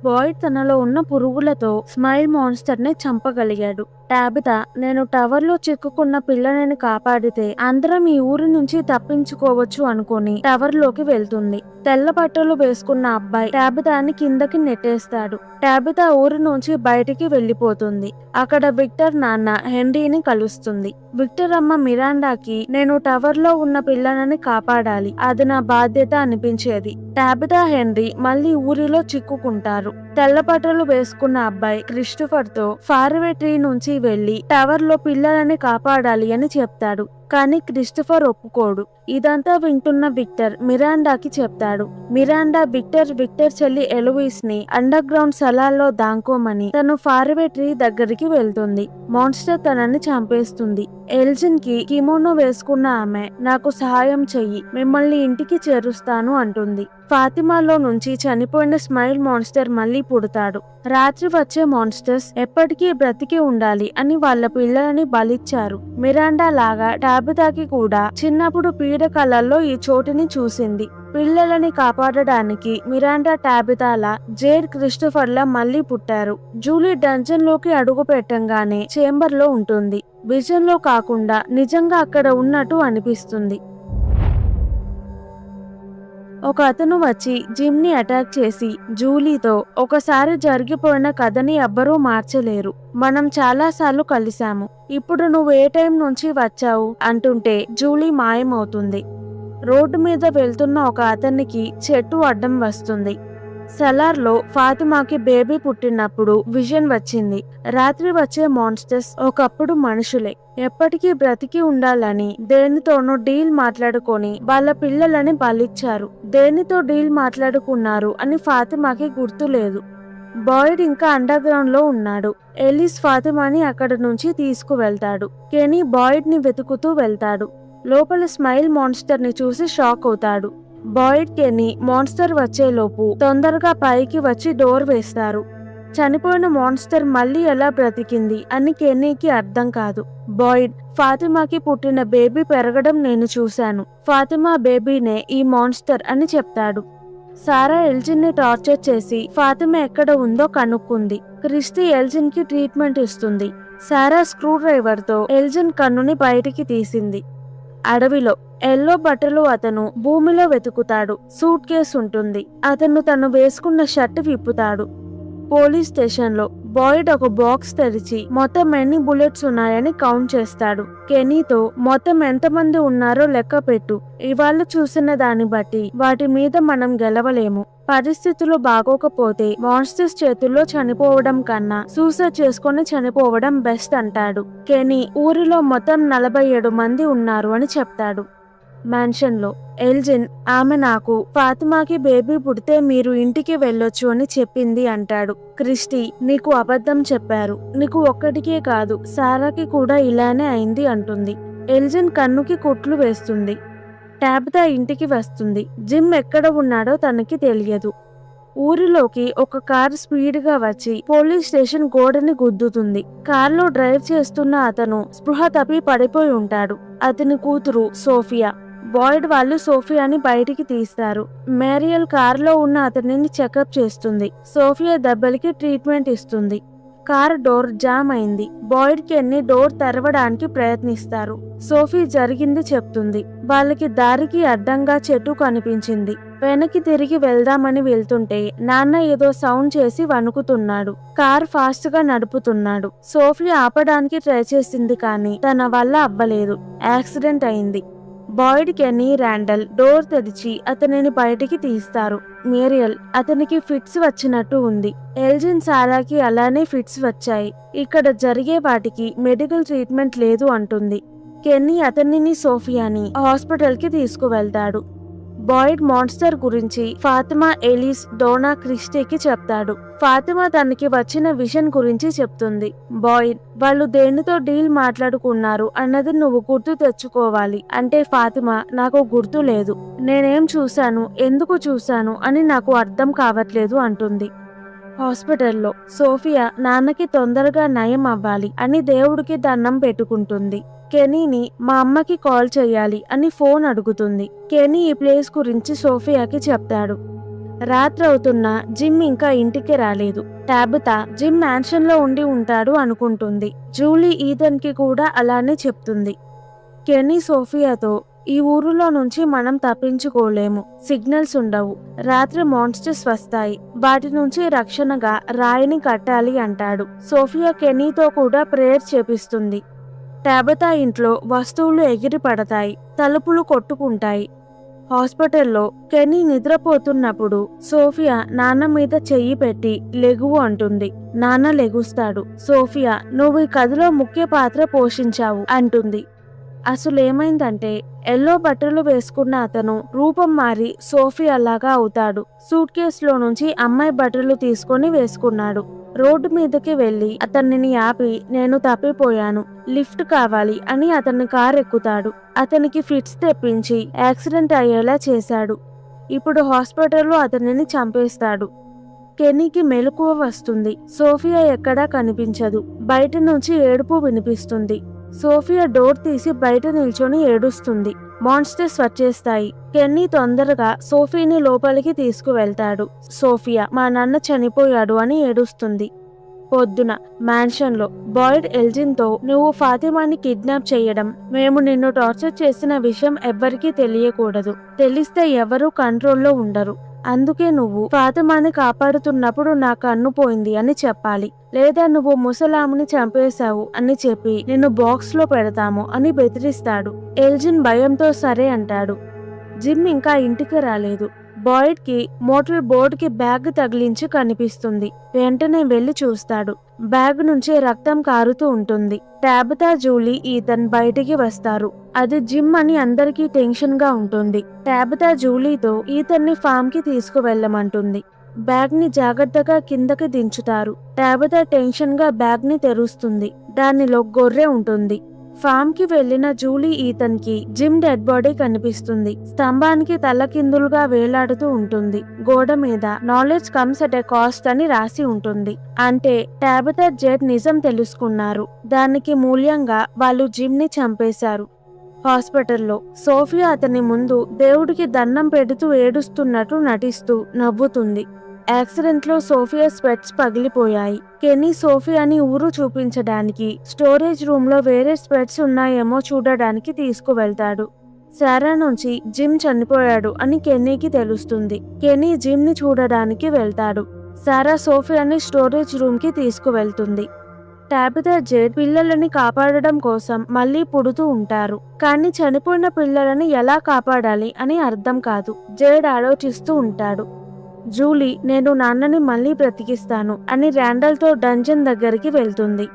Boyd తనలో ఉన్న పురుగులతో smile monster ని చంపగలిగాడు. టాబితా, నేను టవర్ లో చిక్కుకున్న పిల్లని కాపాడితే అందరం ఈ ఊరి నుంచి తప్పించుకోవచ్చు అనుకుని టవర్ లోకి వెళ్తుంది. తెల్ల బట్టలు వేసుకున్న అబ్బాయి టాబితాని కిందకి నెట్టేస్తాడు. టాబితా ఊరి నుంచి బయటికి వెళ్లిపోతుంది. అక్కడ విక్టర్ నాన్న హెన్రీని కలుస్తుంది. విక్టర్ అమ్మ మిరాండాకి నేను టవర్ లో ఉన్న పిల్లలని కాపాడాలి, అది నా బాధ్యత అనిపించేది. టాబితా హెన్రీ మళ్ళీ ఊరిలో చిక్కుకుంటారు. తెల్ల బట్టలు వేసుకున్న అబ్బాయి క్రిస్టోఫర్ తో ఫార్వే ట్రీ నుంచి వెళ్లి టవర్ లో పిల్లలని కాపాడాలి అని చెప్తాడు. కానీ క్రిస్టోఫర్ ఒప్పుకోడు. ఇదంతా వింటున్న విక్టర్ మిరాండాకి చెప్తాడు. మిరాండా విక్టర్ చెల్లి ఎలోయిస్ ని అండర్ గ్రౌండ్ స్థలాల్లో దాంకోమని తను ఫార్వే ట్రీ దగ్గరికి వెళ్తుంది. మాన్స్టర్ తనని చంపేస్తుంది. ఎల్జిన్ కి కిమోనో వేసుకున్న ఆమె నాకు సహాయం చెయ్యి, మిమ్మల్ని ఇంటికి చేరుస్తాను అంటుంది. ఫాతిమాలో నుంచి చనిపోయిన స్మైల్ మాన్స్టర్ మళ్ళీ పుడతాడు. రాత్రి వచ్చే మాన్స్టర్స్ ఎప్పటికీ బ్రతికి ఉండాలి అని వాళ్ళ పిల్లలని బలిచ్చారు. మిరాండా లాగా టాబితాకి కూడా చిన్నప్పుడు పీడకలల్లో ఈ చోటుని చూసింది. పిల్లలని కాపాడడానికి మిరాండా టాబితాల జేడ్ క్రిస్టోఫర్లా మళ్ళీ పుట్టారు. జూలీ డంజన్ లోకి అడుగు పెట్టంగానే చేంబర్ లో ఉంటుంది. విజన్ లో కాకుండా నిజంగా అక్కడ ఉన్నట్టు అనిపిస్తుంది. ఒక అతను వచ్చి జిమ్ ని అటాక్ చేసి జూలీతో ఒకసారి జరిగిపోయిన కథని ఎవ్వరూ మార్చలేరు, మనం చాలాసార్లు కలిశాము, ఇప్పుడు నువ్వు ఏ టైం నుంచి వచ్చావు అంటుంటే జూలీ మాయమవుతుంది. రోడ్డు మీద వెళ్తున్న ఒక అతనికి చెట్టు అడ్డం వస్తుంది. సెలార్ లో ఫాతిమాకి బేబీ పుట్టినప్పుడు విజన్ వచ్చింది. రాత్రి వచ్చే మాన్స్టర్స్ ఒకప్పుడు మనుషులే, ఎప్పటికీ బ్రతికి ఉండాలని దేనితోనూ డీల్ మాట్లాడుకొని వాళ్ళ పిల్లలని బలిచ్చారు. దేనితో డీల్ మాట్లాడుకున్నారు అని ఫాతిమాకి గుర్తులేదు. బాయిడ్ ఇంకా అండర్ గ్రౌండ్ లో ఉన్నాడు. ఎలిస్ ఫాతిమాని అక్కడ నుంచి తీసుకువెళ్తాడు. కెనీ బాయిడ్ ని వెతుకుతూ వెళ్తాడు. లోపల స్మైల్ మాన్స్టర్ ని చూసి షాక్ అవుతాడు. బాయిడ్ కెనీ మాన్స్టర్ వచ్చేలోపు తొందరగా పైకి వచ్చి డోర్ వేస్తారు. చనిపోయిన మాన్స్టర్ మళ్ళీ ఎలా బ్రతికింది అని కెన్నీకి అర్థం కాదు. బాయిడ్, ఫాతిమాకి పుట్టిన బేబీ పెరగడం నేను చూశాను, ఫాతిమా బేబీనే ఈ మాన్స్టర్ అని చెప్తాడు. సారా ఎల్జిన్ ని టార్చర్ చేసి ఫాతిమా ఎక్కడ ఉందో కనుక్కుంది. క్రిస్టీ ఎల్జిన్ కి ట్రీట్మెంట్ ఇస్తుంది. సారా స్క్రూ డ్రైవర్ తో ఎల్జిన్ కన్నుని బయటికి తీసింది. అడవిలో ఎల్లో బట్టలు అతను భూమిలో వెతుకుతాడు. సూట్ కేసు ఉంటుంది. అతను తను వేసుకున్న షర్ట్ విప్పుతాడు. పోలీస్ స్టేషన్ లో బాయిడ్ ఒక బాక్స్ తెరిచి మొత్తం ఎన్ని బుల్లెట్స్ ఉన్నాయని కౌంట్ చేస్తాడు. కెనీతో మొత్తం ఎంతమంది ఉన్నారో లెక్క పెట్టు, ఇవాళ చూసిన దాన్ని బట్టి వాటి మీద మనం గెలవలేము, పరిస్థితులు బాగోకపోతే మాన్స్టర్స్ చేతుల్లో చనిపోవడం కన్నా సూసైడ్ చేసుకుని చనిపోవడం బెస్ట్ అంటాడు. కెనీ ఊరిలో మొత్తం 47 మంది ఉన్నారు అని చెప్తాడు. మ్యాన్షన్ లో ఎల్జిన్, ఆమె నాకు ఫాతిమాకి బేబీ పుడితే మీరు ఇంటికి వెళ్ళొచ్చు అని చెప్పింది అంటాడు. క్రిస్టీ, నీకు అబద్ధం చెప్పారు, నీకు ఒక్కడికే కాదు సారాకి కూడా ఇలానే అయింది అంటుంది. ఎల్జిన్ కన్నుకి కుట్లు వేస్తుంది. టాబితా ఇంటికి వస్తుంది. జిమ్ ఎక్కడ ఉన్నాడో తనకి తెలియదు. ఊరిలోకి ఒక కార్ స్పీడ్ గా వచ్చి పోలీస్ స్టేషన్ గోడని గుద్దుతుంది. కార్లో డ్రైవ్ చేస్తున్న అతను స్పృహ తప్పి పడిపోయి ఉంటాడు. అతని కూతురు సోఫియా. బాయిడ్ వాళ్ళు సోఫియాని బయటికి తీస్తారు. మేరియల్ కార్లో ఉన్న అతనిని చెకప్ చేస్తుంది. సోఫియా దెబ్బలకి ట్రీట్మెంట్ ఇస్తుంది. కార్ డోర్ జామ్ అయింది. బాయిడ్ కెన్నీ డోర్ తెరవడానికి ప్రయత్నిస్తారు. సోఫీ జరిగింది చెప్తుంది. వాళ్ళకి దారికి అడ్డంగా చెట్టు కనిపించింది. వెనక్కి తిరిగి వెళ్దామని వెళ్తుంటే నాన్న ఏదో సౌండ్ చేసి వణుకుతున్నాడు. కార్ ఫాస్ట్ గా నడుపుతున్నాడు. సోఫీ ఆపడానికి ట్రై చేసింది కానీ తన వల్ల అవ్వలేదు. యాక్సిడెంట్ అయింది. బాయిడ్, కెన్నీ, రాండల్ డోర్ తెరిచి అతనిని బయటికి తీస్తారు. మేరియల్, అతనికి ఫిట్స్ వచ్చినట్టు ఉంది. ఎల్జిన్, సారాకి అలానే ఫిట్స్ వచ్చాయి. ఇక్కడ జరిగే వాటికి మెడికల్ ట్రీట్మెంట్ లేదు అంటుంది. కెన్నీ అతనిని సోఫియాని హాస్పిటల్ కి తీసుకువెళ్తాడు. బాయిడ్ మాన్స్టర్ గురించి ఫాతిమా, ఎలిస్, డోనా, క్రిస్టీకి చెప్తాడు. ఫాతిమా తనకి వచ్చిన విషన్ గురించి చెప్తుంది. బాయిడ్, వాళ్ళు దేనితో డీల్ మాట్లాడుకున్నారు అన్నది నువ్వు గుర్తు తెచ్చుకోవాలి అంటే ఫాతిమా, నాకు గుర్తు లేదు, నేనేం చూశాను, ఎందుకు చూశాను అని నాకు అర్థం కావట్లేదు అంటుంది. హాస్పిటల్లో సోఫియా నాన్నకి తొందరగా నయం అవ్వాలి అని దేవుడికి దండం పెట్టుకుంటుంది. కెనీని మా అమ్మకి కాల్ చేయాలి అని ఫోన్ అడుగుతుంది. కెనీ ఈ ప్లేస్ గురించి సోఫియాకి చెప్తాడు. రాత్రి అవుతున్నా జిమ్ ఇంకా ఇంటికి రాలేదు. టాబితా జిమ్ మ్యాన్షన్ లో ఉండి ఉంటాడు అనుకుంటుంది. జూలీ ఈథన్ కి కూడా అలానే చెప్తుంది. కెనీ సోఫియాతో ఈ ఊరిలో నుంచి మనం తప్పించుకోలేము. సిగ్నల్స్ ఉండవు. రాత్రి మాన్స్టర్స్ వస్తాయి. వాటి నుంచి రక్షణగా రాయిని కట్టాలి అంటాడు. సోఫియా కెనీతో కూడా ప్రేయర్ చేపిస్తుంది. టాబితా ఇంట్లో వస్తువులు ఎగిరి పడతాయి. తలుపులు కొట్టుకుంటాయి. హాస్పిటల్లో కెనీ నిద్రపోతున్నప్పుడు సోఫియా నాన్న మీద చెయ్యి పెట్టి లెగువు అంటుంది. నాన్న లెగుస్తాడు. సోఫియా, నువ్వు ఈ కథలో ముఖ్య పాత్ర పోషించావు అంటుంది. అసలేమైందంటే ఎల్లో బట్టలు వేసుకున్న అతను రూపం మారి సోఫియా లాగా అవుతాడు. సూట్ కేసులో నుంచి అమ్మాయి బట్టలు తీసుకొని వేసుకున్నాడు. రోడ్డు మీదకి వెళ్లి అతన్ని ఆపి, నేను తప్పిపోయాను, లిఫ్ట్ కావాలి అని అతన్ని కారు ఎక్కుతాడు. అతనికి ఫిట్స్ తెప్పించి యాక్సిడెంట్ అయ్యేలా చేశాడు. ఇప్పుడు హాస్పిటల్లో అతనిని చంపేస్తాడు. కెనీకి మెలకువ వస్తుంది. సోఫియా ఎక్కడా కనిపించదు. బయట నుంచి ఏడుపు వినిపిస్తుంది. సోఫియా డోర్ తీసి బయట నిల్చొని ఏడుస్తుంది. మాన్స్టర్స్ వచ్చేస్తాయి. కెన్నీ తొందరగా సోఫీని లోపలికి తీసుకువెళ్తాడు. సోఫియా, మా నాన్న చనిపోయాడు అని ఏడుస్తుంది. పొద్దున మ్యాన్షన్ లో బాయిడ్ ఎల్జిన్ తో, నువ్వు ఫాతిమాని కిడ్నాప్ చేయడం, మేము నిన్ను టార్చర్ చేసిన విషయం ఎవ్వరికీ తెలియకూడదు. తెలిస్తే ఎవరూ కంట్రోల్లో ఉండరు. అందుకే నువ్వు ఫాతిమాని కాపాడుతున్నప్పుడు నా కన్ను పోయింది అని చెప్పాలి. లేదా నువ్వు ముసలాముని చంపేశావు అని చెప్పి నిన్ను బాక్స్ లో పెడతాము అని బెదిరిస్తాడు. ఎల్జిన్ భయంతో సరే అంటాడు. జిమ్ ఇంకా ఇంటికి రాలేదు. బాయిడ్ కి మోటార్ బోర్డ్ కి బ్యాగ్ తగిలించి కనిపిస్తుంది. వెంటనే వెళ్లి చూస్తాడు. బ్యాగ్ నుంచి రక్తం కారుతూ ఉంటుంది. టాబితా, జూలీ, ఈథన్ బయటికి వస్తారు. అది జిమ్ అని అందరికీ టెన్షన్ గా ఉంటుంది. టాబితా జూలీతో ఈథన్ ని ఫామ్ కి తీసుకువెళ్ళమంటుంది. బ్యాగ్ ని జాగ్రత్తగా కిందకి దించుతారు. టాబితా టెన్షన్ గా బ్యాగ్ ని తెరుస్తుంది. దానిలో గొర్రె ఉంటుంది. ఫామ్ కి వెళ్లిన జూలీ, ఈథన్ కి జిమ్ డెడ్ బాడీ కనిపిస్తుంది. స్తంభానికి తలకిందులుగా వేలాడుతూ ఉంటుంది. గోడ మీద knowledge comes at a cost అని రాసి ఉంటుంది. అంటే టాబితా జెడ్ నిజం తెలుసుకున్నారు. దానికి మూల్యంగా వాళ్ళు జిమ్ ని చంపేశారు. హాస్పిటల్లో సోఫియా అతని ముందు దేవుడికి దండం పెడుతూ ఏడుస్తున్నట్టు నటిస్తూ నవ్వుతుంది. యాక్సిడెంట్ లో సోఫియా స్పెట్స్ పగిలిపోయాయి. కెనీ సోఫియాని ఊరు చూపించడానికి స్టోరేజ్ రూమ్ లో వేరే స్పెట్స్ ఉన్నాయేమో చూడడానికి తీసుకువెళ్తాడు. సారా నుంచి జిమ్ చనిపోయాడు అని కెన్నీకి తెలుస్తుంది. కెనీ జిమ్ ని చూడడానికి వెళ్తాడు. సారా సోఫియాని స్టోరేజ్ రూమ్ కి తీసుకువెళ్తుంది. టాబితా జెడ్ పిల్లలని కాపాడడం కోసం మళ్ళీ పుడుతూ ఉంటారు. కానీ చనిపోయిన పిల్లలని ఎలా కాపాడాలి అని అర్థం కాదు. జెడ్ ఆలోచిస్తూ ఉంటాడు. జూలీ, నేను నాన్నని మళ్ళీ బ్రతికిస్తాను అని ర్యాండల్ తో డంజన్ దగ్గరికి వెళ్తుంది.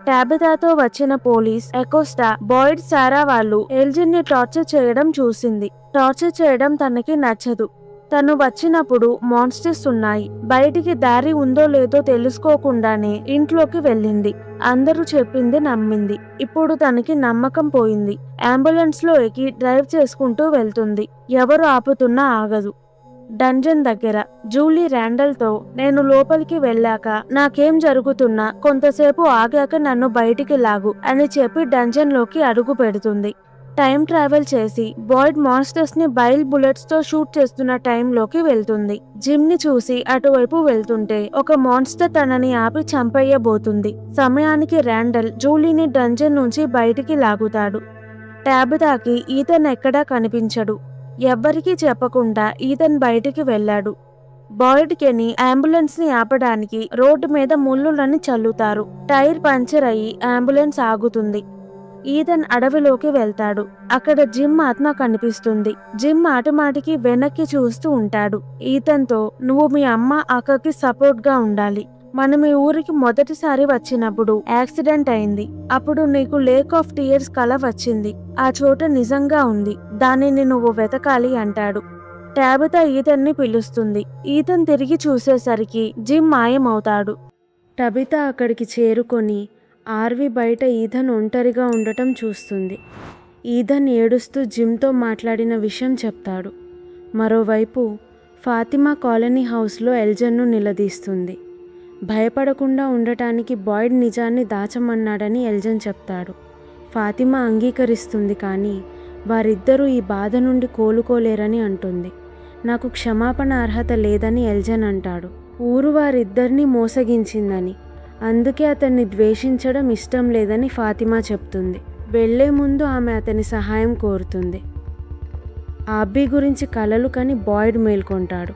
టాబితాతో వచ్చిన పోలీస్ ఎకోస్టా, బాయిడ్, సారా వాళ్ళు ఎల్జిన్ ని టార్చర్ చేయడం చూసింది. టార్చర్ చేయడం తనకి నచ్చదు. తను వచ్చినప్పుడు మాన్స్టర్స్ ఉన్నాయి. బయటికి దారి ఉందో లేదో తెలుసుకోకుండానే ఇంట్లోకి వెళ్ళింది. అందరూ చెప్పింది నమ్మింది. ఇప్పుడు తనకి నమ్మకం పోయింది. అంబులెన్స్ లో ఎక్కి డ్రైవ్ చేసుకుంటూ వెళ్తుంది. ఎవరు ఆపుతున్నా ఆగదు. డంజన్ దగ్గర జూలీ ర్యాండల్ తో, నేను లోపలికి వెళ్ళాక నాకేం జరుగుతున్నా కొంతసేపు ఆగాక నన్ను బయటికి లాగు అని చెప్పి డంజన్ లోకి అడుగు పెడుతుంది. టైం ట్రావెల్ చేసి బాయిడ్ మాన్స్టర్స్ ని బైల్ బుల్లెట్స్ తో షూట్ చేస్తున్న టైంలోకి వెళ్తుంది. జిమ్ ని చూసి అటువైపు వెళ్తుంటే ఒక మాన్స్టర్ తనని ఆపి చంపేయబోతుంది. సమయానికి ర్యాండల్ జూలీని డంజన్ నుంచి బయటికి లాగుతాడు. టాబితాకి ఈథన్ ఎక్కడా కనిపించడు. ఎవ్వరికీ చెప్పకుండా ఈథన్ బయటికి వెళ్ళాడు. బాయిడ్ కెనీ అంబులెన్స్ ని ఆపడానికి రోడ్డు మీద ముళ్ళులని చల్లుతారు. టైర్ పంచర్ అయ్యి అంబులెన్స్ ఆగుతుంది. ఈథన్ అడవిలోకి వెళ్తాడు. అక్కడ జిమ్ ఆత్మ కనిపిస్తుంది. జిమ్ మాటిమాటికి వెనక్కి చూస్తూ ఉంటాడు. ఈథన్ తో, నువ్వు మీ అమ్మ అక్కకి సపోర్ట్ గా ఉండాలి. మనం ఈ ఊరికి మొదటిసారి వచ్చినప్పుడు యాక్సిడెంట్ అయింది. అప్పుడు నీకు లేక్ ఆఫ్ టీయర్స్ కల వచ్చింది. ఆ చోట నిజంగా ఉంది. దానిని నువ్వు వెతకాలి అంటాడు. టాబితా ఈథన్ ని పిలుస్తుంది. ఈథన్ తిరిగి చూసేసరికి జిమ్ మాయమవుతాడు. టబితా అక్కడికి చేరుకొని ఆర్వి బయట ఈథన్ ఒంటరిగా ఉండటం చూస్తుంది. ఈథన్ ఏడుస్తూ జిమ్తో మాట్లాడిన విషయం చెప్తాడు. మరోవైపు ఫాతిమా కాలనీ హౌస్లో ఎల్జన్ను నిలదీస్తుంది. భయపడకుండా ఉండటానికి బాయిడ్ నిజాన్ని దాచమన్నాడని ఎల్జన్ చెప్తాడు. ఫాతిమా అంగీకరిస్తుంది, కానీ వారిద్దరూ ఈ బాధ నుండి కోలుకోలేరని అంటుంది. నాకు క్షమాపణ అర్హత లేదని ఎల్జన్ అంటాడు. ఊరు వారిద్దరినీ మోసగించిందని, అందుకే అతన్ని ద్వేషించడం ఇష్టం లేదని ఫాతిమా చెప్తుంది. వెళ్లే ముందు ఆమె అతని సహాయం కోరుతుంది. ఆబ్బీ గురించి కలలు కని బాయిడ్ మేల్కొంటాడు.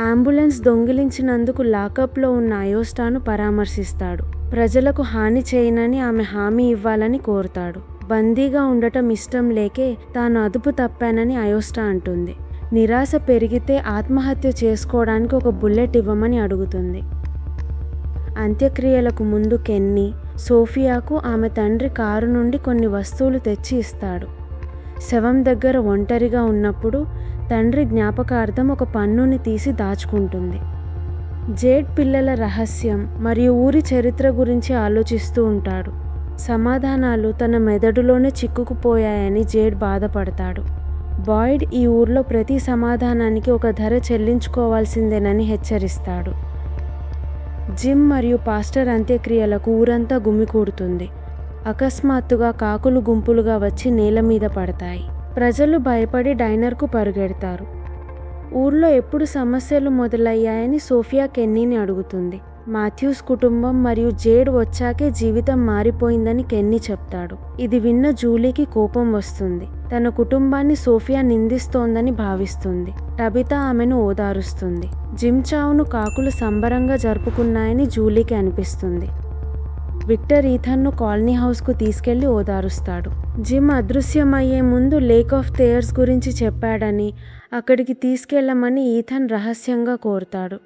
అంబులెన్స్ దొంగిలించినందుకు లాకప్లో ఉన్న అయోస్టాను పరామర్శిస్తాడు. ప్రజలకు హాని చేయనని ఆమె హామీ ఇవ్వాలని కోరుతాడు. బందీగా ఉండటం ఇష్టం లేకే తాను అదుపు తప్పానని అయోస్టా అంటుంది. నిరాశ పెరిగితే ఆత్మహత్య చేసుకోవడానికి ఒక బుల్లెట్ ఇవ్వమని అడుగుతుంది. అంత్యక్రియలకు ముందు కెన్నీ సోఫియాకు ఆమె తండ్రి కారు నుండి కొన్ని వస్తువులు తెచ్చి ఇస్తాడు. శవం దగ్గర ఒంటరిగా ఉన్నప్పుడు తండ్రి జ్ఞాపకార్థం ఒక పన్నుని తీసి దాచుకుంటుంది. జేడ్ పిల్లల రహస్యం మరియు ఊరి చరిత్ర గురించి ఆలోచిస్తూ ఉంటాడు. సమాధానాలు తన మెదడులోనే చిక్కుకుపోయాయని జేడ్ బాధపడతాడు. బాయిడ్ ఈ ఊర్లో ప్రతి సమాధానానికి ఒక ధర చెల్లించుకోవాల్సిందేనని హెచ్చరిస్తాడు. జిమ్ మరియు పాస్టర్ అంత్యక్రియలకు ఊరంతా గుమికూడుతుంది. అకస్మాత్తుగా కాకులు గుంపులుగా వచ్చి నేల మీద పడతాయి. ప్రజలు భయపడి డైనర్కు పరుగెడతారు. ఊర్లో ఎప్పుడు సమస్యలు మొదలయ్యాయని సోఫియా కెన్నీని అడుగుతుంది. మాథ్యూస్ కుటుంబం మరియు జేడ్ వచ్చాకే జీవితం మారిపోయిందని కెన్నీ చెప్తాడు. ఇది విన్న జూలీకి కోపం వస్తుంది. తన కుటుంబాన్ని సోఫియా నిందిస్తోందని భావిస్తుంది. టబితా ఆమెను ఓదారుస్తుంది. జిమ్ చావును కాకులు సంబరంగా జరుపుకున్నాయని జూలీకి అనిపిస్తుంది. విక్టర్ ఈథన్ను కాలనీ హౌస్కు తీసుకెళ్లి ఓదారుస్తాడు. జిమ్ అదృశ్యమయ్యే ముందు లేక్ ఆఫ్ థేయర్స్ గురించి చెప్పాడని అక్కడికి తీసుకెళ్లమని ఈథన్ రహస్యంగా కోరుతాడు.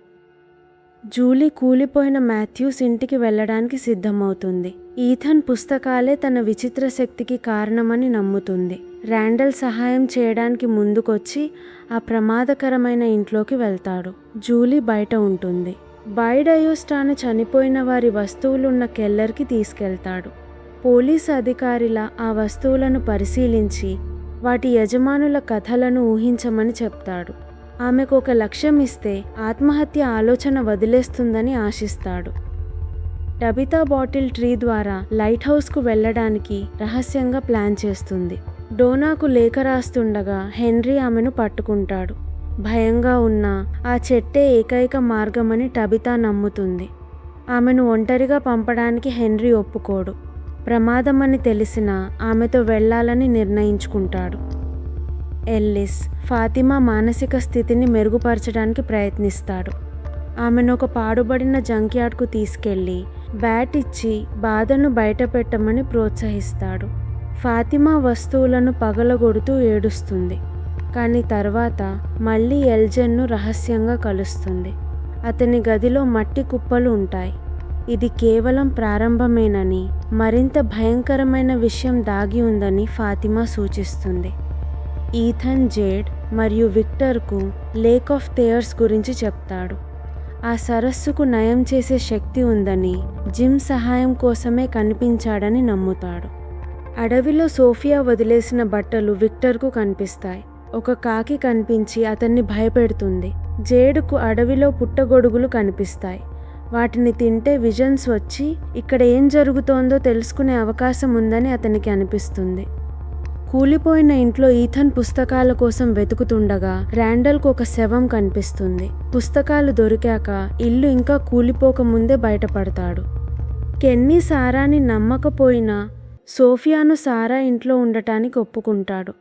జూలీ కూలిపోయిన మాథ్యూస్ ఇంటికి వెళ్ళడానికి సిద్ధమవుతుంది. ఈథన్ పుస్తకాలే తన విచిత్ర శక్తికి కారణమని నమ్ముతుంది. ర్యాండల్ సహాయం చేయడానికి ముందుకొచ్చి ఆ ప్రమాదకరమైన ఇంట్లోకి వెళ్తాడు. జూలీ బయట ఉంటుంది. బాయిడ్ అయోస్టాను చనిపోయిన వారి వస్తువులున్న కెల్లర్కి తీసుకెళ్తాడు. పోలీసు అధికారిలా ఆ వస్తువులను పరిశీలించి వాటి యజమానుల కథలను ఊహించమని చెప్తాడు. ఆమెకు ఒక లక్ష్యం ఇస్తే ఆత్మహత్య ఆలోచన వదిలేస్తుందని ఆశిస్తాడు. టబితా బాటిల్ ట్రీ ద్వారా లైట్ హౌస్కు వెళ్ళడానికి రహస్యంగా ప్లాన్ చేస్తుంది. డోనాకు లేఖ రాస్తుండగా హెన్రీ ఆమెను పట్టుకుంటాడు. భయంగా ఉన్న ఆ చెట్టే ఏకైక మార్గమని టబితా నమ్ముతుంది. ఆమెను ఒంటరిగా పంపడానికి హెన్రీ ఒప్పుకోడు. ప్రమాదమని తెలిసినా ఆమెతో వెళ్లాలని నిర్ణయించుకుంటాడు. ఎల్లిస్ ఫాతిమా మానసిక స్థితిని మెరుగుపరచడానికి ప్రయత్నిస్తాడు. ఆమెను ఒక పాడుబడిన జంక్యార్డ్కు తీసుకెళ్లి బ్యాట్ ఇచ్చి బాధను బయటపెట్టమని ప్రోత్సహిస్తాడు. ఫాతిమా వస్తువులను పగలగొడుతూ ఏడుస్తుంది. కానీ తర్వాత మళ్ళీ ఎల్జన్ను రహస్యంగా కలుస్తుంది. అతని గదిలో మట్టి కుప్పలు ఉంటాయి. ఇది కేవలం ప్రారంభమేనని, మరింత భయంకరమైన విషయం దాగి ఉందని ఫాతిమా సూచిస్తుంది. ఈథన్ జేడ్ మరియు విక్టర్కు లేక్ ఆఫ్ థేయర్స్ గురించి చెప్తాడు. ఆ సరస్సుకు నయం చేసే శక్తి ఉందని, జిమ్ సహాయం కోసమే కనిపించాడని నమ్ముతాడు. అడవిలో సోఫియా వదిలేసిన బట్టలు విక్టర్కు కనిపిస్తాయి. ఒక కాకి కనిపించి అతన్ని భయపెడుతుంది. జేడుకు అడవిలో పుట్టగొడుగులు కనిపిస్తాయి. వాటిని తింటే విజన్స్ వచ్చి ఇక్కడ ఏం జరుగుతోందో తెలుసుకునే అవకాశం ఉందని అతనికి అనిపిస్తుంది. కూలిపోయిన ఇంట్లో ఈథన్ పుస్తకాల కోసం వెతుకుతుండగా ర్యాండల్కు ఒక శవం కనిపిస్తుంది. పుస్తకాలు దొరికాక ఇల్లు ఇంకా కూలిపోకముందే బయటపడతాడు. కెన్నీ సారాని నమ్మకపోయినా సోఫియాను సారా ఇంట్లో ఉండటానికి ఒప్పుకుంటాడు.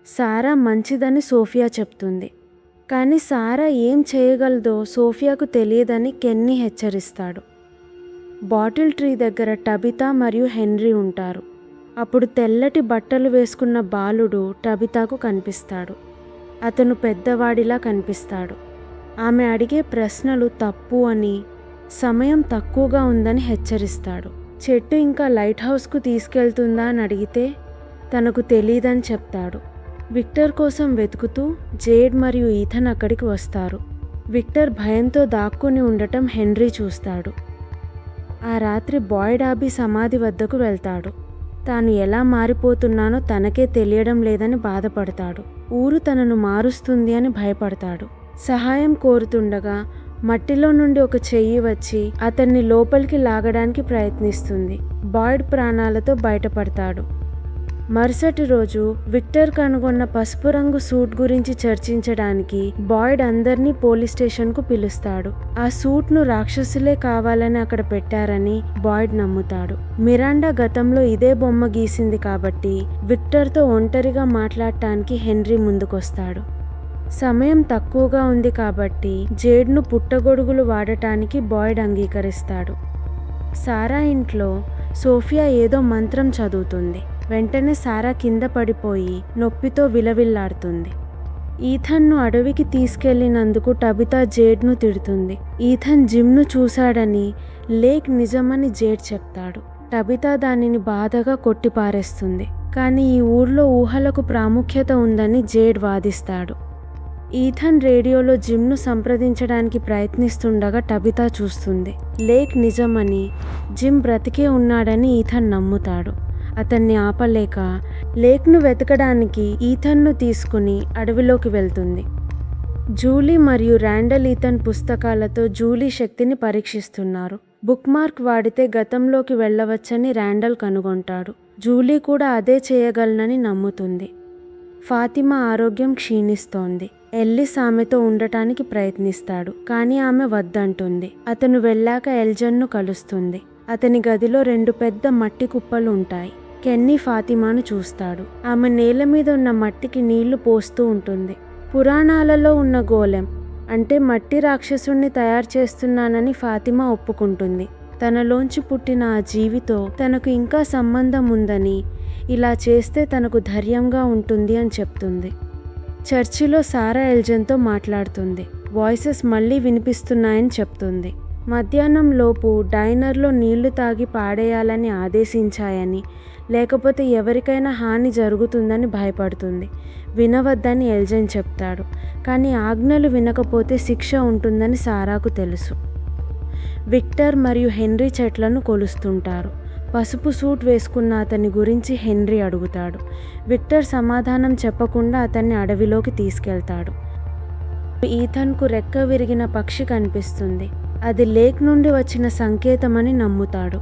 సారా మంచిదని సోఫియా చెప్తుంది. కానీ సారా ఏం చేయగలదో సోఫియాకు తెలియదని కెన్నీ హెచ్చరిస్తాడు. బాటిల్ ట్రీ దగ్గర టబితా మరియు హెన్రీ ఉంటారు. అప్పుడు తెల్లటి బట్టలు వేసుకున్న బాలుడు టబితాకు కనిపిస్తాడు. అతను పెద్దవాడిలా కనిపిస్తాడు. ఆమె అడిగే ప్రశ్నలు తప్పు అని, సమయం తక్కువగా ఉందని హెచ్చరిస్తాడు. చెట్టు ఇంకా లైట్ హౌస్కు తీసుకెళ్తుందా అని అడిగితే తనకు తెలియదని చెప్తాడు. విక్టర్ కోసం వెతుకుతూ జేడ్ మరియు ఈథన్ అక్కడికి వస్తారు. విక్టర్ భయంతో దాక్కుని ఉండటం హెన్రీ చూస్తాడు. ఆ రాత్రి బాయిడ్ ఆబీ సమాధి వద్దకు వెళ్తాడు. తాను ఎలా మారిపోతున్నానో తనకే తెలియడం లేదని బాధపడతాడు. ఊరు తనను మారుస్తుంది అని భయపడతాడు. సహాయం కోరుతుండగా మట్టిలో నుండి ఒక చెయ్యి వచ్చి అతన్ని లోపలికి లాగడానికి ప్రయత్నిస్తుంది. బాయిడ్ ప్రాణాలతో బయటపడతాడు. మరుసటి రోజు విక్టర్ కనుగొన్న పసుపు రంగు సూట్ గురించి చర్చించడానికి బాయిడ్ అందర్నీ పోలీస్ స్టేషన్కు పిలుస్తాడు. ఆ సూట్ను రాక్షసులే కావాలని అక్కడ పెట్టారని బాయిడ్ నమ్ముతాడు. మిరాండా గతంలో ఇదే బొమ్మ గీసింది కాబట్టి విక్టర్తో ఒంటరిగా మాట్లాడటానికి హెన్రీ ముందుకొస్తాడు. సమయం తక్కువగా ఉంది కాబట్టి జేడ్ను పుట్టగొడుగులు వాడటానికి బాయిడ్ అంగీకరిస్తాడు. సారా ఇంట్లో సోఫియా ఏదో మంత్రం చదువుతుంది. వెంటనే సారా కింద పడిపోయి నొప్పితో విలవిల్లాడుతుంది. ఈథన్ను అడవికి తీసుకెళ్లినందుకు టబితా జేడ్ను తిడుతుంది. ఈథన్ జిమ్ను చూశాడని లేక్ నిజమని జేడ్ చెప్తాడు. టబితా దానిని బాధగా కొట్టిపారేస్తుంది. కానీ ఈ ఊర్లో ఊహలకు ప్రాముఖ్యత ఉందని జేడ్ వాదిస్తాడు. ఈథన్ రేడియోలో జిమ్ను సంప్రదించడానికి ప్రయత్నిస్తుండగా టబితా చూస్తుంది. లేక్ నిజమని, జిమ్ బ్రతికే ఉన్నాడని ఈథన్ నమ్ముతాడు. అతన్ని ఆపలేక లేక్ను వెతకడానికి ఈథన్ను తీసుకుని అడవిలోకి వెళ్తుంది. జూలీ మరియు ర్యాండల్ ఈథన్ పుస్తకాలతో జూలీ శక్తిని పరీక్షిస్తున్నారు. బుక్ మార్క్ వాడితే గతంలోకి వెళ్ళవచ్చని ర్యాండల్ కనుగొంటాడు. జూలీ కూడా అదే చేయగలనని నమ్ముతుంది. ఫాతిమా ఆరోగ్యం క్షీణిస్తోంది. ఎల్లిస్ ఆమెతో ఉండటానికి ప్రయత్నిస్తాడు, కానీ ఆమె వద్దంటుంది. అతను వెళ్ళాక ఎల్జన్ను కలుస్తుంది. అతని గదిలో 2 పెద్ద మట్టి కుప్పలు ఉంటాయి. కెన్నీ ఫాతిమాను చూస్తాడు. ఆమె నేల మీద ఉన్న మట్టికి నీళ్లు పోస్తూ ఉంటుంది. పురాణాలలో ఉన్న గోలెం అంటే మట్టి రాక్షసుణ్ణి తయారు చేస్తున్నానని ఫాతిమా ఒప్పుకుంటుంది. తనలోంచి పుట్టిన ఆ జీవితో తనకు ఇంకా సంబంధం ఉందని, ఇలా చేస్తే తనకు ధైర్యంగా ఉంటుంది అని చెప్తుంది. చర్చిలో సారా ఎల్జన్తో మాట్లాడుతుంది. వాయిసెస్ మళ్ళీ వినిపిస్తున్నాయని చెప్తుంది. మధ్యాహ్నం లోపు డైనర్లో నీళ్లు తాగి పాడేయాలని ఆదేశించాయని, లేకపోతే ఎవరికైనా హాని జరుగుతుందని భయపడుతుంది. వినవద్దని ఎల్జన్ చెప్తాడు. కానీ ఆజ్ఞలు వినకపోతే శిక్ష ఉంటుందని సారాకు తెలుసు. విక్టర్ మరియు హెన్రీ చెట్లను కొలుస్తుంటారు. పసుపు సూట్ వేసుకున్న అతని గురించి హెన్రీ అడుగుతాడు. విక్టర్ సమాధానం చెప్పకుండా అతన్ని అడవిలోకి తీసుకెళ్తాడు. ఈథన్కు రెక్క విరిగిన పక్షి కనిపిస్తుంది. అది లేక్ నుండి వచ్చిన సంకేతమని నమ్ముతాడు.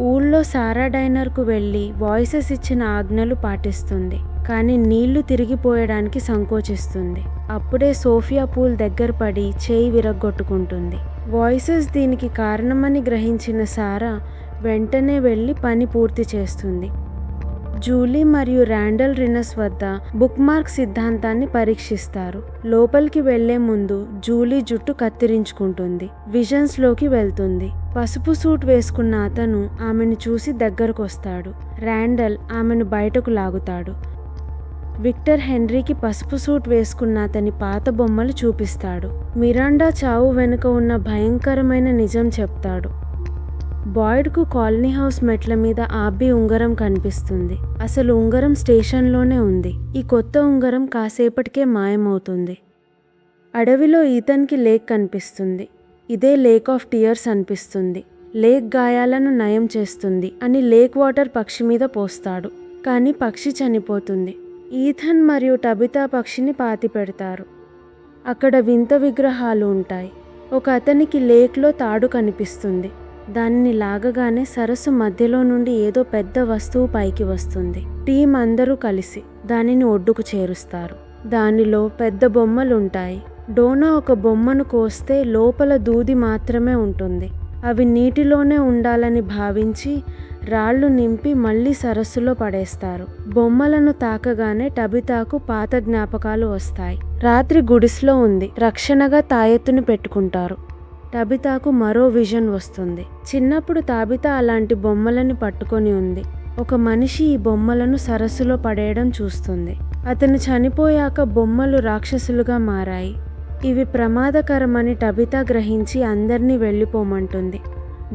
ఊళ్ళో సారా డైనర్కు వెళ్ళి వాయిసెస్ ఇచ్చిన ఆజ్ఞలు పాటిస్తుంది. కానీ నీళ్లు తిరిగిపోయడానికి సంకోచిస్తుంది. అప్పుడే సోఫియా పూల్ దగ్గర పడి చేయి విరగ్గొట్టుకుంటుంది. వాయిసెస్ దీనికి కారణమని గ్రహించిన సారా వెంటనే వెళ్ళి పని పూర్తి చేస్తుంది. జూలీ మరియు ర్యాండల్ రినస్ వద్ద బుక్ మార్క్ సిద్ధాంతాన్ని పరీక్షిస్తారు. లోపలికి వెళ్లే ముందు జూలీ జుట్టు కత్తిరించుకుంటుంది. విజన్స్లోకి వెళ్తుంది. పసుపు సూట్ వేసుకున్న అతను ఆమెను చూసి దగ్గరకొస్తాడు. ర్యాండల్ ఆమెను బయటకు లాగుతాడు. విక్టర్ హెన్రీకి పసుపు సూట్ వేసుకున్న అతని పాత బొమ్మలు చూపిస్తాడు. మిరాండా చావు వెనుక ఉన్న భయంకరమైన నిజం చెప్తాడు. బాయిడ్కు కాలనీ హౌస్ మెట్ల మీద ఆబ్బీ ఉంగరం కనిపిస్తుంది. అసలు ఉంగరం స్టేషన్లోనే ఉంది. ఈ కొత్త ఉంగరం కాసేపటికే మాయమవుతుంది. అడవిలో ఈథన్కి లేక్ కనిపిస్తుంది. ఇదే లేక్ ఆఫ్ టియర్స్ అనిపిస్తుంది. లేక్ గాయాలను నయం చేస్తుంది అని లేక్ వాటర్ పక్షి మీద పోస్తాడు. కానీ పక్షి చనిపోతుంది. ఈథన్ మరియు టబితా పక్షిని పాతిపెడతారు. అక్కడ వింత విగ్రహాలు ఉంటాయి. ఒక అతనికి లేక్లో తాడు కనిపిస్తుంది. దానిని లాగగానే సరస్సు మధ్యలో నుండి ఏదో పెద్ద వస్తువు పైకి వస్తుంది. టీం అందరూ కలిసి దానిని ఒడ్డుకు చేరుస్తారు. దానిలో పెద్ద బొమ్మలుంటాయి. డోనా ఒక బొమ్మను కోస్తే లోపల దూది మాత్రమే ఉంటుంది. అవి నీటిలోనే ఉండాలని భావించి రాళ్లు నింపి మళ్ళీ సరస్సులో పడేస్తారు. బొమ్మలను తాకగానే టబితాకు పాత జ్ఞాపకాలు వస్తాయి. రాత్రి గుడిసెలో ఉంది. రక్షణగా తాయెత్తుని పెట్టుకుంటారు. టబితాకు మరో విజన్ వస్తుంది. చిన్నప్పుడు తాబితా అలాంటి బొమ్మలని పట్టుకొని ఉంది. ఒక మనిషి ఈ బొమ్మలను సరస్సులో పడేయడం చూస్తుంది. అతను చనిపోయాక బొమ్మలు రాక్షసులుగా మారాయి. ఇవి ప్రమాదకరమని టబితా గ్రహించి అందర్నీ వెళ్ళిపోమంటుంది.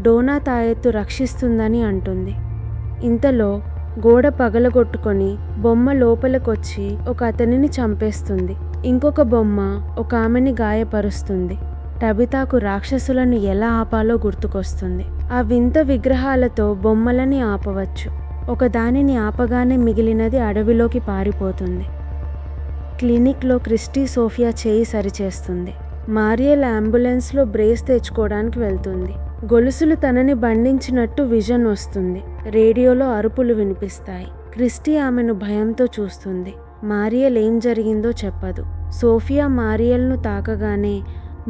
డోనా తాయెత్తు రక్షిస్తుందని అంటుంది. ఇంతలో గోడ పగలగొట్టుకొని బొమ్మ లోపలికొచ్చి ఒక అతనిని చంపేస్తుంది. ఇంకొక బొమ్మ ఒక ఆమెని గాయపరుస్తుంది. టబితాకు రాక్షసులను ఎలా ఆపాలో గుర్తుకొస్తుంది. ఆ వింత విగ్రహాలతో బొమ్మలని ఆపవచ్చు. ఒక దానిని ఆపగానే మిగిలినది అడవిలోకి పారిపోతుంది. క్లినిక్లో క్రిస్టీ సోఫియా చేయి సరిచేస్తుంది. మారియల్ అంబులెన్స్లో బ్రేస్ తెచ్చుకోవడానికి వెళ్తుంది. గొలుసులు తనని బంధించినట్టు విజన్ వస్తుంది. రేడియోలో అరుపులు వినిపిస్తాయి. క్రిస్టీ ఆమెను భయంతో చూస్తుంది. మారియల్ ఏం జరిగిందో చెప్పదు. సోఫియా మారియల్ను తాకగానే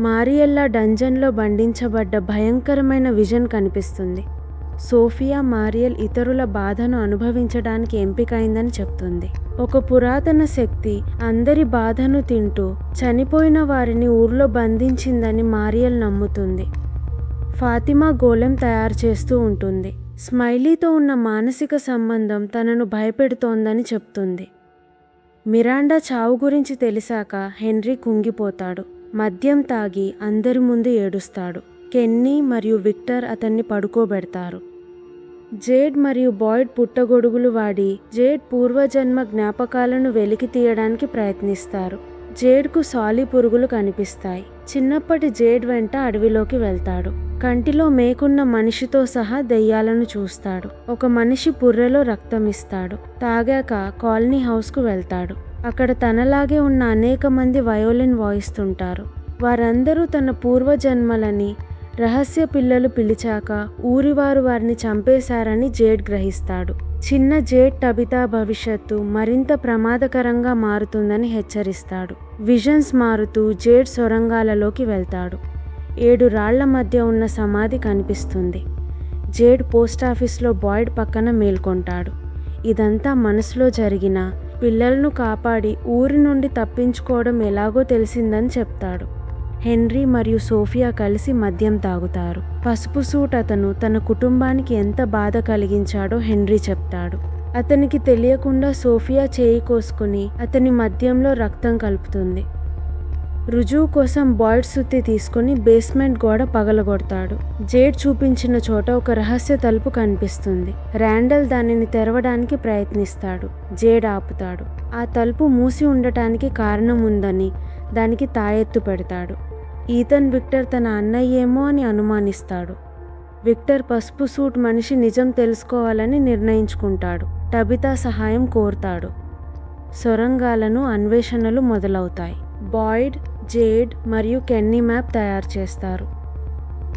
మారియల్లా డంజన్లో బంధించబడ్డ భయంకరమైన విజన్ కనిపిస్తుంది. సోఫియా మారియల్ ఇతరుల బాధను అనుభవించడానికి ఎంపికైందని చెప్తుంది. ఒక పురాతన శక్తి అందరి బాధను తింటూ చనిపోయిన వారిని ఊర్లో బంధించిందని మారియల్ నమ్ముతుంది. ఫాతిమా గోలెం తయారు చేస్తూ ఉంటుంది. స్మైలీతో ఉన్న మానసిక సంబంధం తనను భయపెడుతోందని చెప్తుంది. మిరాండా చావు గురించి తెలిసాక హెన్రీ కుంగిపోతాడు. మద్యం తాగి అందరి ముందు ఏడుస్తాడు. కెన్నీ మరియు విక్టర్ అతన్ని పడుకోబెడతారు. జేడ్ మరియు బాయిడ్ పుట్టగొడుగులు వాడి జేడ్ పూర్వజన్మ జ్ఞాపకాలను వెలికి తీయడానికి ప్రయత్నిస్తారు. జేడ్కు సాలి పురుగులు కనిపిస్తాయి. చిన్నప్పటి జేడ్ వెంట అడవిలోకి వెళ్తాడు. కంటిలో మేకున్న మనిషితో సహా దెయ్యాలను చూస్తాడు. ఒక మనిషి పుర్రెలో రక్తం ఇస్తాడు. తాగాక కాలనీ హౌస్కు వెళ్తాడు. అక్కడ తనలాగే ఉన్న అనేక మంది వయోలిన్ వాయిస్తుంటారు. వారందరూ తన పూర్వజన్మలని రహస్య పిల్లలు పిలిచాక ఊరివారు వారిని చంపేశారని జేడ్ గ్రహిస్తాడు. చిన్న జేడ్ టబితా భవిష్యత్తు మరింత ప్రమాదకరంగా మారుతుందని హెచ్చరిస్తాడు. విజన్స్ మారుతూ జేడ్ సొరంగాలలోకి వెళ్తాడు. 7 రాళ్ల మధ్య ఉన్న సమాధి కనిపిస్తుంది. జేడ్ పోస్టాఫీస్లో బాయిడ్ పక్కన మేల్కొంటాడు. ఇదంతా మనసులో జరిగిన పిల్లలను కాపాడి ఊరి నుండి తప్పించుకోవడం ఎలాగో తెలిసిందని చెప్తాడు. హెన్రీ మరియు సోఫియా కలిసి మద్యం తాగుతారు. పసుపు సూట్ అతను తన కుటుంబానికి ఎంత బాధ కలిగించాడో హెన్రీ చెప్తాడు. అతనికి తెలియకుండా సోఫియా చేయి కోసుకుని అతని మద్యంలో రక్తం కలుపుతుంది. రుజువు కోసం బాయిడ్ సుత్తి తీసుకుని బేస్మెంట్ గోడ పగలగొడతాడు. జేడ్ చూపించిన చోట ఒక రహస్య తలుపు కనిపిస్తుంది. ర్యాండల్ దానిని తెరవడానికి ప్రయత్నిస్తాడు. జేడ్ ఆపుతాడు. ఆ తలుపు మూసి ఉండటానికి కారణం ఉందని దానికి తాయెత్తు పెడతాడు. ఈథన్ విక్టర్ తన అన్నయ్యేమో అని అనుమానిస్తాడు. విక్టర్ పసుపు సూట్ మనిషి నిజం తెలుసుకోవాలని నిర్ణయించుకుంటాడు. టబితా సహాయం కోరుతాడు. సొరంగాలను అన్వేషణలు మొదలవుతాయి. బాయిడ్, జేడ్ మరియు కెన్నీ మ్యాప్ తయారు చేస్తారు.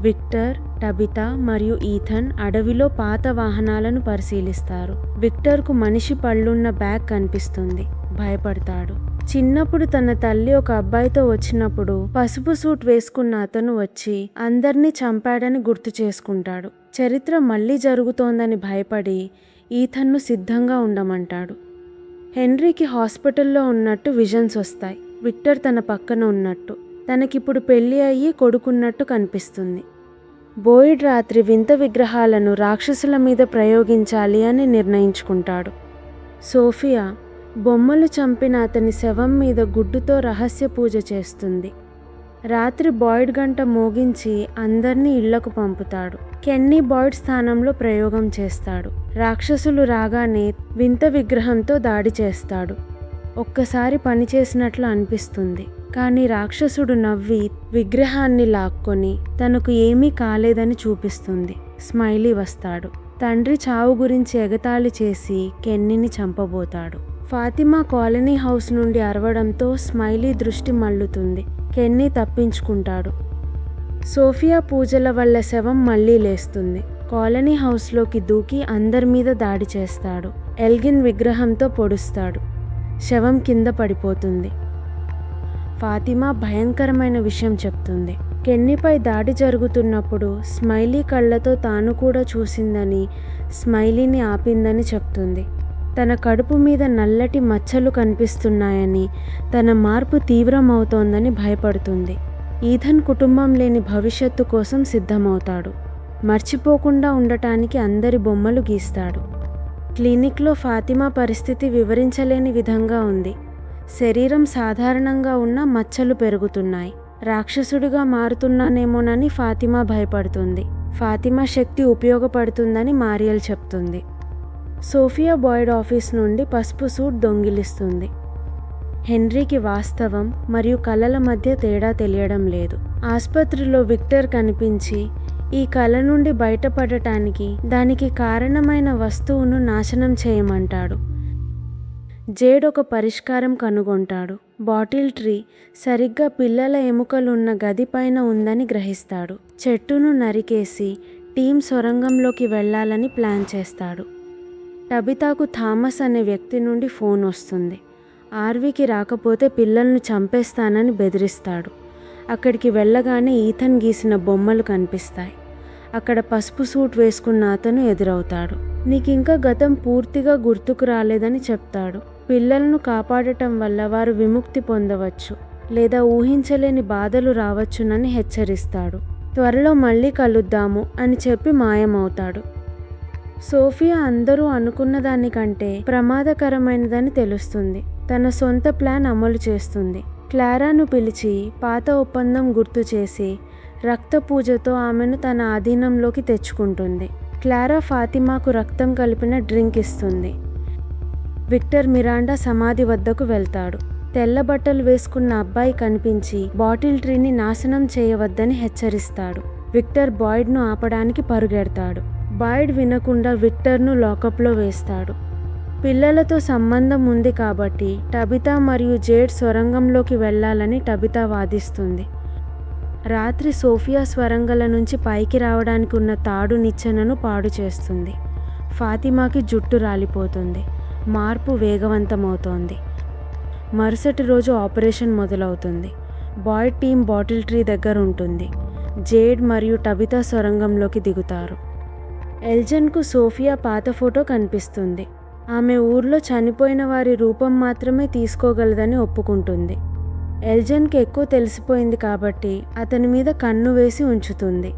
విక్టర్, టబితా మరియు ఈథన్ అడవిలో పాత వాహనాలను పరిశీలిస్తారు. విక్టర్కు మనిషి పళ్ళున్న బ్యాగ్ కనిపిస్తుంది. భయపడతాడు. చిన్నప్పుడు తన తల్లి ఒక అబ్బాయితో వచ్చినప్పుడు పసుపు సూట్ వేసుకున్న అతను వచ్చి అందర్నీ చంపాడని గుర్తు చేసుకుంటాడు. చరిత్ర మళ్ళీ జరుగుతోందని భయపడి ఈథన్ను సిద్ధంగా ఉండమంటాడు. హెన్రీకి హాస్పిటల్లో ఉన్నట్టు విజన్స్ వస్తాయి. విక్టర్ తన పక్కన ఉన్నట్టు, తనకిప్పుడు పెళ్లి అయ్యి కొడుకున్నట్టు కనిపిస్తుంది. బోయిడ్ రాత్రి వింత విగ్రహాలను రాక్షసుల మీద ప్రయోగించాలి అని నిర్ణయించుకుంటాడు. సోఫియా బొమ్మలు చంపిన అతని శవం మీద గుడ్డుతో రహస్య పూజ చేస్తుంది. రాత్రి బాయిడ్ గంట మోగించి అందర్నీ ఇళ్లకు పంపుతాడు. కెన్నీ బాయిడ్ స్థానంలో ప్రయోగం చేస్తాడు. రాక్షసులు రాగానే వింత విగ్రహంతో దాడి చేస్తాడు. ఒక్కసారి పనిచేసినట్లు అనిపిస్తుంది. కానీ రాక్షసుడు నవ్వి విగ్రహాన్ని లాక్కొని తనకు ఏమీ కాలేదని చూపిస్తుంది. స్మైలీ వస్తాడు. తండ్రి చావు గురించి ఎగతాళి చేసి కెన్నీని చంపబోతాడు. ఫాతిమా కాలనీ హౌస్ నుండి అరవడంతో స్మైలీ దృష్టి మళ్ళుతుంది. కెన్నీ తప్పించుకుంటాడు. సోఫియా పూజల వల్ల శవం మళ్లీ లేస్తుంది. కాలనీ హౌస్లోకి దూకి అందరి మీద దాడి చేస్తాడు. ఎల్గిన్ విగ్రహంతో పొడుస్తాడు. శవం కింద పడిపోతుంది. ఫాతిమా భయంకరమైన విషయం చెప్తుంది. కెన్నీపై దాడి జరుగుతున్నప్పుడు స్మైలీ కళ్ళతో తాను కూడా చూసిందని, స్మైలీని ఆపిందని చెప్తుంది. తన కడుపు మీద నల్లటి మచ్చలు కనిపిస్తున్నాయని, తన మార్పు తీవ్రమవుతోందని భయపడుతుంది. ఈథన్ కుటుంబం లేని భవిష్యత్తు కోసం సిద్ధమవుతాడు. మర్చిపోకుండా ఉండటానికి అందరి బొమ్మలు గీస్తాడు. క్లినిక్లో ఫాతిమా పరిస్థితి వివరించలేని విధంగా ఉంది. శరీరం సాధారణంగా ఉన్న మచ్చలు పెరుగుతున్నాయి. రాక్షసుడిగా మారుతున్నానేమోనని ఫాతిమా భయపడుతుంది. ఫాతిమా శక్తి ఉపయోగపడుతుందని మారియల్ చెప్తుంది. సోఫియా బాయిడ్ ఆఫీస్ నుండి పసుపు సూట్ దొంగిలిస్తుంది. హెన్రీకి వాస్తవం మరియు కలల మధ్య తేడా తెలియడం లేదు. ఆసుపత్రిలో విక్టర్ కనిపించి ఈ కళ నుండి బయటపడటానికి దానికి కారణమైన వస్తువును నాశనం చేయమంటాడు. జేడ్ ఒక పరిష్కారం కనుగొంటాడు. బాటిల్ ట్రీ సరిగ్గా పిల్లల ఎముకలున్న గది పైన ఉందని గ్రహిస్తాడు. చెట్టును నరికేసి టీం సొరంగంలోకి వెళ్లాలని ప్లాన్ చేస్తాడు. టబితాకు థామస్ అనే వ్యక్తి నుండి ఫోన్ వస్తుంది. ఆర్వీకి రాకపోతే పిల్లలను చంపేస్తానని బెదిరిస్తాడు. అక్కడికి వెళ్ళగానే ఈథన్ గీసిన బొమ్మలు కనిపిస్తాయి. అక్కడ పసుపు సూట్ వేసుకున్న అతను ఎదురవుతాడు. నీకింకా గతం పూర్తిగా గుర్తుకు రాలేదని చెప్తాడు. పిల్లలను కాపాడటం వల్ల వారు విముక్తి పొందవచ్చు లేదా ఊహించలేని బాధలు రావచ్చునని హెచ్చరిస్తాడు. త్వరలో మళ్ళీ కలుద్దాము అని చెప్పి మాయమవుతాడు. సోఫియా అందరూ అనుకున్న దానికంటే ప్రమాదకరమైనదని తెలుస్తుంది. తన సొంత ప్లాన్ అమలు చేస్తుంది. క్లారాను పిలిచి పాత ఒప్పందం గుర్తు చేసి రక్త పూజతో ఆమెను తన ఆధీనంలోకి తెచ్చుకుంటుంది. క్లారా ఫాతిమాకు రక్తం కలిపిన డ్రింక్ ఇస్తుంది. విక్టర్ మిరాండా సమాధి వద్దకు వెళ్తాడు. తెల్ల బట్టలు వేసుకున్న అబ్బాయి కనిపించి బాటిల్ ట్రీని నాశనం చేయవద్దని హెచ్చరిస్తాడు. విక్టర్ బాయిడ్ను ఆపడానికి పరుగెడతాడు. బాయిడ్ వినకుండా విక్టర్ను లాకప్లో వేస్తాడు. పిల్లలతో సంబంధం ఉంది కాబట్టి టబితా మరియు జేడ్ సొరంగంలోకి వెళ్ళాలని టబితా వాదిస్తుంది. రాత్రి సోఫియా స్వరంగల నుంచి పైకి రావడానికి ఉన్న తాడు నిచ్చెనను పాడు చేస్తుంది. ఫాతిమాకి జుట్టు రాలిపోతుంది. మార్పు వేగవంతమవుతోంది. మరుసటి రోజు ఆపరేషన్ మొదలవుతుంది. బాయిడ్ టీం బాటిల్ ట్రీ దగ్గర ఉంటుంది. జేడ్ మరియు టబితా సొరంగంలోకి దిగుతారు. ఎల్జన్కు సోఫియా పాత ఫోటో కనిపిస్తుంది. ఆమె ఊర్లో చనిపోయిన వారి రూపం మాత్రమే తీసుకోగలదని ఒప్పుకుంటుంది. ఎల్జన్కి ఎక్కువ తెలిసిపోయింది కాబట్టి అతని మీద కన్ను వేసి ఉంచుతుంది.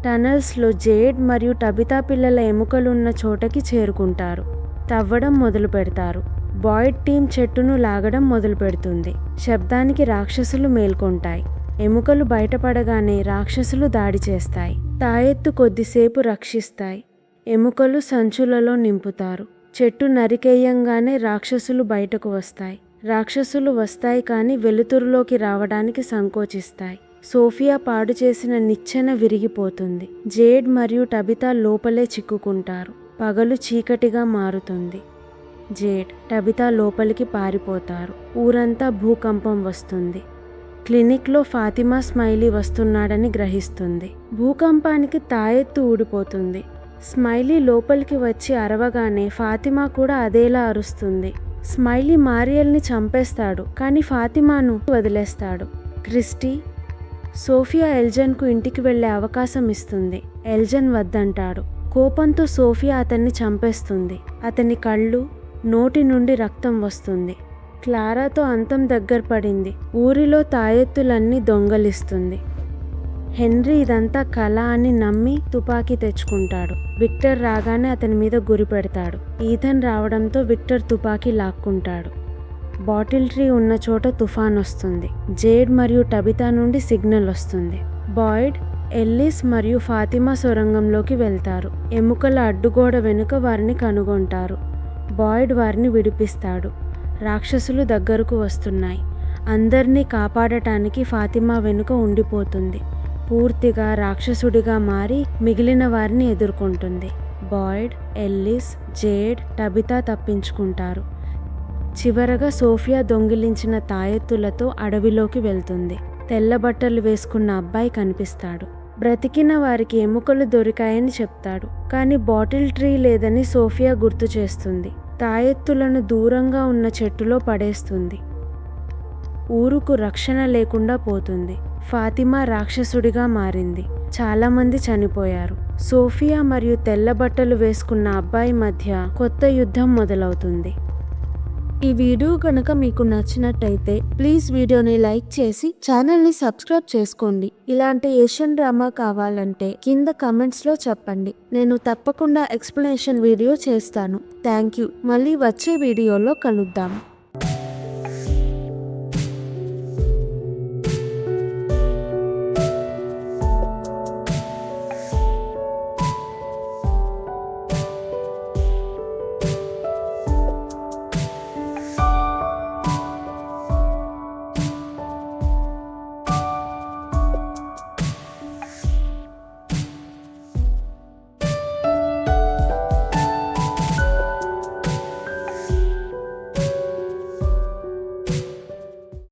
టనల్స్లో జేడ్ మరియు టబితా పిల్లల ఎముకలున్న చోటకి చేరుకుంటారు. తవ్వడం మొదలు పెడతారు. బాయిడ్ టీం చెట్టును లాగడం మొదలు పెడుతుంది. శబ్దానికి రాక్షసులు మేల్కొంటాయి. ఎముకలు బయటపడగానే రాక్షసులు దాడి చేస్తాయి. తాయెత్తు కొద్దిసేపు రక్షిస్తాయి. ఎముకలు సంచులలో నింపుతారు. చెట్టు నరికేయంగానే రాక్షసులు బయటకు వస్తాయి. రాక్షసులు వస్తాయి కానీ వెలుతురులోకి రావడానికి సంకోచిస్తాయి. సోఫియా పాడు చేసిన నిచ్చెన విరిగిపోతుంది. జేడ్ మరియు టబితా లోపలే చిక్కుకుంటారు. పగలు చీకటిగా మారుతుంది. జేడ్, టబితా లోపలికి పారిపోతారు. ఊరంతా భూకంపం వస్తుంది. క్లినిక్లో ఫాతిమా స్మైలీ వస్తున్నాడని గ్రహిస్తుంది. భూకంపానికి తాయెత్తు ఊడిపోతుంది. స్మైలీ లోపలికి వచ్చి అరవగానే ఫాతిమా కూడా అదేలా అరుస్తుంది. స్మైలీ మారియల్ని చంపేస్తాడు కానీ ఫాతిమాను వదిలేస్తాడు. క్రిస్టీ, సోఫియా ఎల్జన్కు ఇంటికి వెళ్లే అవకాశం ఇస్తుంది. ఎల్జన్ వద్దంటాడు. కోపంతో సోఫియా అతన్ని చంపేస్తుంది. అతని కళ్ళు, నోటి నుండి రక్తం వస్తుంది. క్లారాతో అంతం దగ్గర పడింది. ఊరిలో తాయెత్తులన్నీ దొంగలిస్తుంది. హెన్రీ ఇదంతా కళ అని నమ్మి తుపాకీ తెచ్చుకుంటాడు. విక్టర్ రాగానే అతని మీద గురి పెడతాడు. ఈథన్ రావడంతో విక్టర్ తుపాకీ లాక్కుంటాడు. బాటిల్ ట్రీ ఉన్న చోట తుఫాన్ వస్తుంది. జేడ్ మరియు టబితా నుండి సిగ్నల్ వస్తుంది. బాయిడ్, ఎల్లిస్ మరియు ఫాతిమా సొరంగంలోకి వెళ్తారు. ఎముకల అడ్డుగోడ వెనుక వారిని కనుగొంటారు. బాయిడ్ వారిని విడిపిస్తాడు. రాక్షసులు దగ్గరకు వస్తున్నాయి. అందరినీ కాపాడటానికి ఫాతిమా వెనుక ఉండిపోతుంది. పూర్తిగా రాక్షసుడిగా మారి మిగిలిన వారిని ఎదుర్కొంటుంది. బాయిడ్, ఎల్లిస్, జేడ్, టబితా తప్పించుకుంటారు. చివరగా సోఫియా దొంగిలించిన తాయెత్తులతో అడవిలోకి వెళ్తుంది. తెల్ల బట్టలు వేసుకున్న అబ్బాయి కనిపిస్తాడు. బ్రతికిన వారికి ఎముకలు దొరికాయని చెప్తాడు. కానీ బాటిల్ ట్రీ లేదని సోఫియా గుర్తు చేస్తుంది. తాయెత్తులను దూరంగా ఉన్న చెట్టులో పడేస్తుంది. ఊరుకు రక్షణ లేకుండా పోతుంది. ఫాతిమా రాక్షసుడిగా మారింది. చాలామంది చనిపోయారు. సోఫియా మరియు తెల్ల బట్టలు వేసుకున్న అబ్బాయి మధ్య కొత్త యుద్ధం మొదలవుతుంది. ఈ వీడియో కనుక మీకు నచ్చినట్టయితే ప్లీజ్ వీడియోని లైక్ చేసి ఛానల్ని సబ్స్క్రైబ్ చేసుకోండి. ఇలాంటి ఏషియన్ డ్రామా కావాలంటే కింద కమెంట్స్లో చెప్పండి. నేను తప్పకుండా ఎక్స్ప్లెనేషన్ వీడియో చేస్తాను. Thank you. మళ్ళీ వచ్చే వీడియోలో కలుద్దాం.